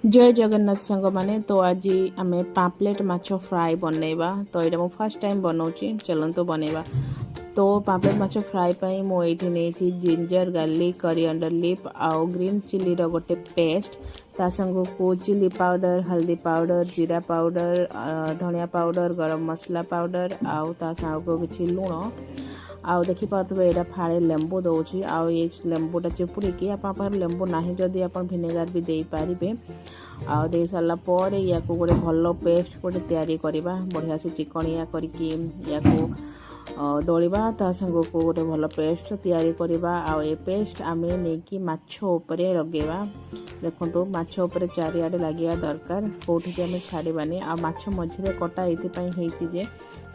जय जगन्नाथ सांग माने तो आज आम पापलेट माछ फ्राए बनैबा तो ये मो फर्स्ट टाइम बनाऊँगी चलते बनैबा। तो पापलेट माछ फ्राए पाई मुझे नहीं जिंजर गार्लिक करिएंडर लीफ आउ ग्रीन चिली रो गोटे पेस्ट ता संग को चिली पाउडर हल्दी पाउडर जीरा पाउडर धनिया पाउडर गरम मसला पाउडर आउ ता संग किसी लुण आउ देखी पारे यहाँ फाड़े लेंबू दौर आउ ये लेंबूटा चिपुड़ी आप लेंबू ना जदि आप भिनेगार भी दे पारे आउ दे सारा पर या गोटे भल पेस्ट गोटे तैयारी करवा बढ़िया से चिकनिया करके या दलिबा ता संग को गोटे भल पेस्ट तैयारी करवा आउ ए पेस्ट आम नहीं माछ उपरे लगेवा। देखो माछ उपरे चारिआडे लगे दरकार कौटी आम छाड़बानी आ माछ मझे कटा ये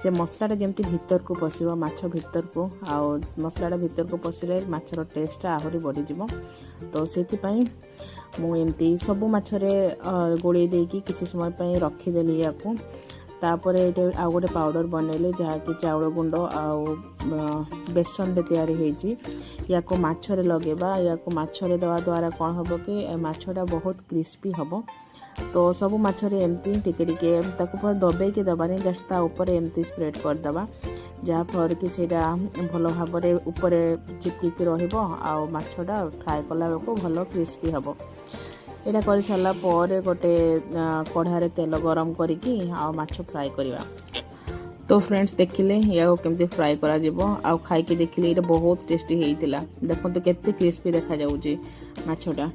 से मसलाटा जमी भितर को पशिव माछ भितर को आउ मसलाटा भितर को पशिले माछर टेस्ट आहरी बढ़ी तो से मुझे सब मछरे गोले देकी किसी समय पर रखीदेली या तापर ये आउ गोटे पाउडर बनैले जहाँकि चाउल गुंड आउ बेसन रे तैयारी होती या माछरे लगेबा या माछरे देवा द्वारा कौन हम कि माछटा बहुत क्रिस्पी हम। तो सब मछरे एमती टिके टिके पूरा दबेकी दबानी जस्ट ता ऊपर एमती स्प्रेड करदे जहाँ फल कि सेटा भल भाव ऊपर चिपकिकी रछटा फ्राए कला बेलू भल क्रिस्पी हम। यहाँ कर सारा पर गोटे कढ़ाई तेल गरम करके माछ फ्राए करवा। तो फ्रेंड्स देखिले या केमती फ्राए करा खाई देखिले ये बहुत टेस्टी होता देखो केते क्रिस्पी देखा जाऊँगी माछटा।